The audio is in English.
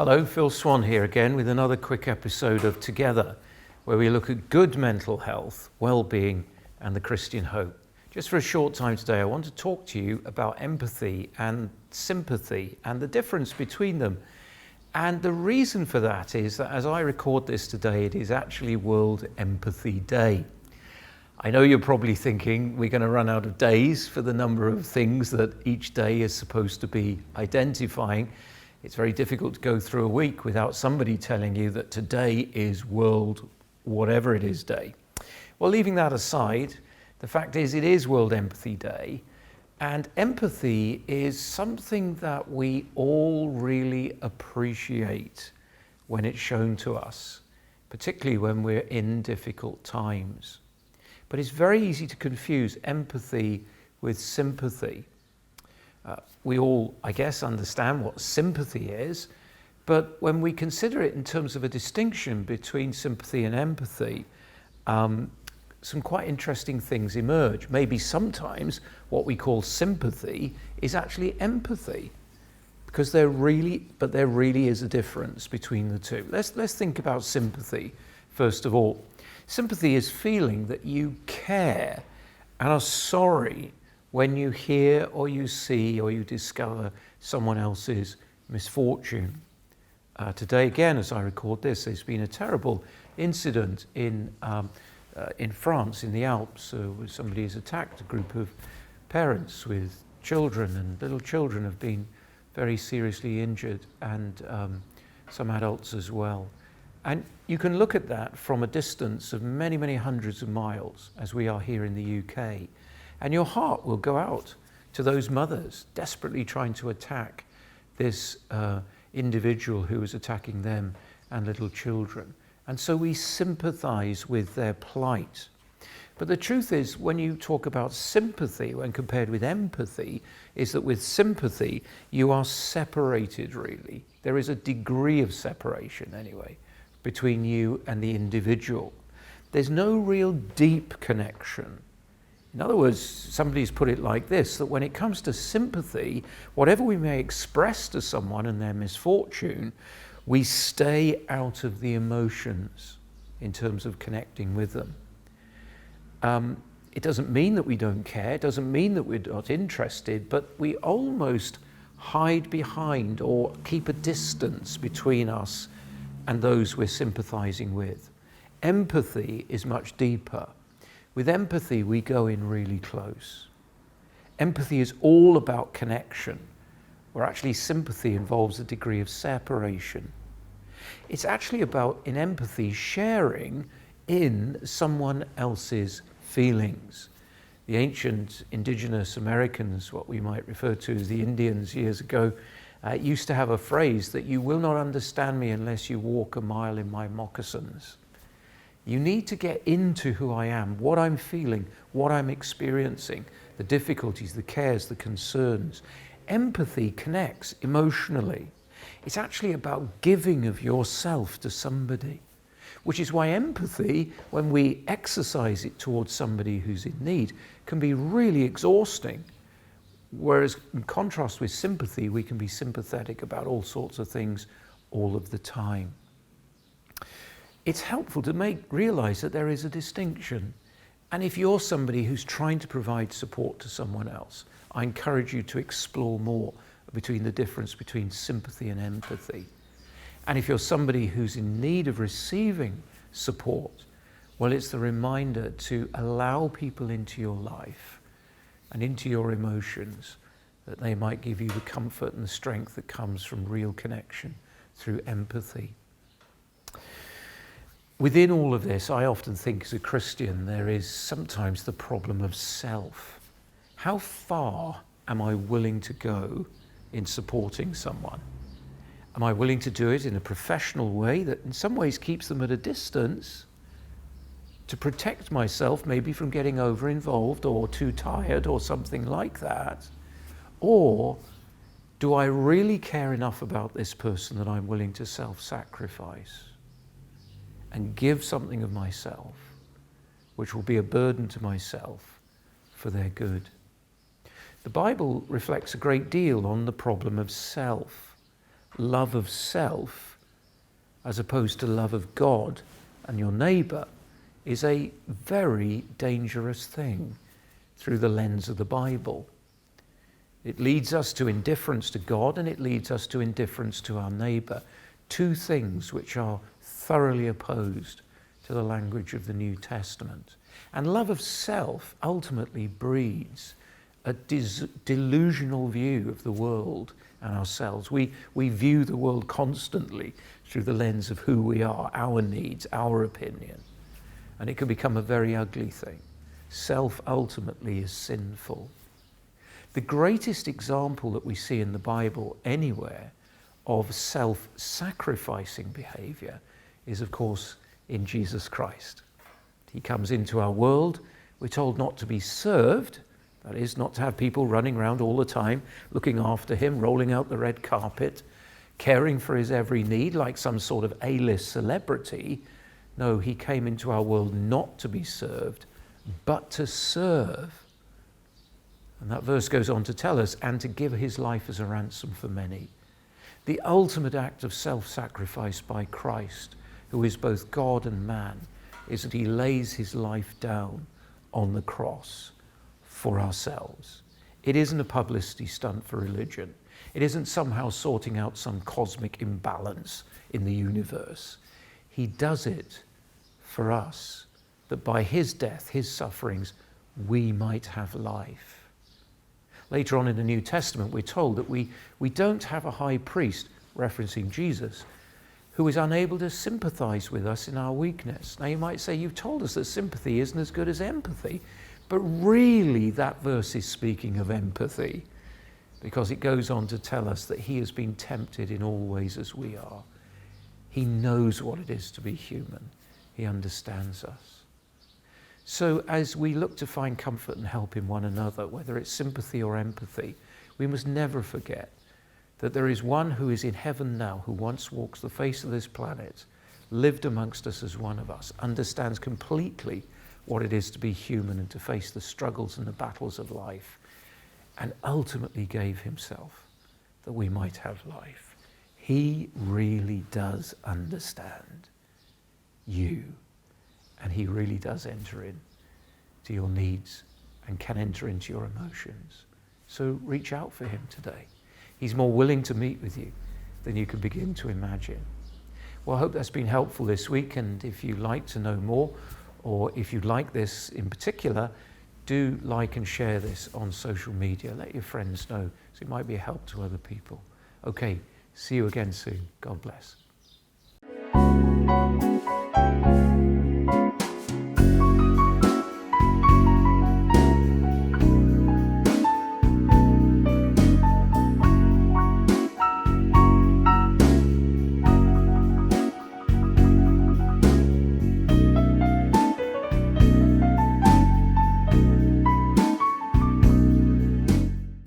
Hello, Phil Swann here again with another quick episode of Together, where we look at good mental health, well-being and the Christian hope. Just for a short time today, I want to talk to you about empathy and sympathy and the difference between them. And the reason for that is that as I record this today, it is actually World Empathy Day. I know you're probably thinking we're going to run out of days for the number of things that each day is supposed to be identifying. It's very difficult to go through a week without somebody telling you that today is World whatever it is Day. Well, leaving that aside, the fact is it is World Empathy Day, and empathy is something that we all really appreciate when it's shown to us, particularly when we're in difficult times. But it's very easy to confuse empathy with sympathy. We all, I guess, understand what sympathy is, but when we consider it in terms of a distinction between sympathy and empathy, some quite interesting things emerge. Maybe sometimes what we call sympathy is actually empathy, because there really is a difference between the two. Let's think about sympathy first of all. Sympathy is feeling that you care and are sorry when you hear or you see or you discover someone else's misfortune. Today, again, as I record this, there's been a terrible incident in France, in the Alps, where somebody has attacked a group of parents with children, and little children have been very seriously injured, and some adults as well. And you can look at that from a distance of many, many hundreds of miles, as we are here in the UK, and your heart will go out to those mothers desperately trying to attack this individual who is attacking them and little children. And so we sympathize with their plight. But the truth is, when you talk about sympathy, when compared with empathy, is that with sympathy, you are separated, really. There is a degree of separation, anyway, between you and the individual. There's no real deep connection. In other words, somebody's put it like this, that when it comes to sympathy, whatever we may express to someone and their misfortune, we stay out of the emotions in terms of connecting with them. It doesn't mean that we don't care, it doesn't mean that we're not interested, but we almost hide behind or keep a distance between us and those we're sympathizing with. Empathy is much deeper. With empathy, we go in really close. Empathy is all about connection, where actually sympathy involves a degree of separation. It's actually about, in empathy, sharing in someone else's feelings. The ancient indigenous Americans, what we might refer to as the Indians years ago, used to have a phrase that you will not understand me unless you walk a mile in my moccasins. You need to get into who I am, what I'm feeling, what I'm experiencing, the difficulties, the cares, the concerns. Empathy connects emotionally. It's actually about giving of yourself to somebody, which is why empathy, when we exercise it towards somebody who's in need, can be really exhausting. Whereas in contrast with sympathy, we can be sympathetic about all sorts of things all of the time. It's helpful to realize that there is a distinction. And if you're somebody who's trying to provide support to someone else, I encourage you to explore more between the difference between sympathy and empathy. And if you're somebody who's in need of receiving support, well, it's the reminder to allow people into your life and into your emotions, that they might give you the comfort and the strength that comes from real connection through empathy. Within all of this, I often think as a Christian, there is sometimes the problem of self. How far am I willing to go in supporting someone? Am I willing to do it in a professional way that in some ways keeps them at a distance to protect myself maybe from getting over-involved or too tired or something like that? Or do I really care enough about this person that I'm willing to self-sacrifice and give something of myself, which will be a burden to myself for their good? The Bible reflects a great deal on the problem of self. love of self as opposed to love of God and your neighbour is a very dangerous thing through the lens of the Bible. It leads us to indifference to God and it leads us to indifference to our neighbour. Two things which are thoroughly opposed to the language of the New Testament. And love of self ultimately breeds a delusional view of the world and ourselves. We view the world constantly through the lens of who we are, our needs, our opinion. And it can become a very ugly thing. Self ultimately is sinful. The greatest example that we see in the Bible anywhere of self-sacrificing behavior is, of course, in Jesus Christ. He comes into our world. We're told not to be served, that is, not to have people running around all the time, looking after him, rolling out the red carpet, caring for his every need like some sort of A-list celebrity. No, he came into our world not to be served, but to serve. And that verse goes on to tell us, and to give his life as a ransom for many. The ultimate act of self-sacrifice by Christ, who is both God and man, is that he lays his life down on the cross for ourselves. It isn't a publicity stunt for religion. It isn't somehow sorting out some cosmic imbalance in the universe. He does it for us, that by his death, his sufferings, we might have life. Later on in the New Testament, we're told that we don't have a high priest, referencing Jesus, who is unable to sympathize with us in our weakness. Now you might say, you've told us that sympathy isn't as good as empathy, but really that verse is speaking of empathy, because it goes on to tell us that he has been tempted in all ways as we are. He knows what it is to be human. He understands us. So as we look to find comfort and help in one another, whether it's sympathy or empathy, we must never forget that there is one who is in heaven now, who once walks the face of this planet, lived amongst us as one of us, understands completely what it is to be human and to face the struggles and the battles of life, and ultimately gave himself that we might have life. He really does understand you. And he really does enter in to your needs and can enter into your emotions. So reach out for him today. He's more willing to meet with you than you can begin to imagine. Well, I hope that's been helpful this week. And if you'd like to know more, or if you'd like this in particular, do like and share this on social media. Let your friends know, so it might be a help to other people. Okay, see you again soon. God bless.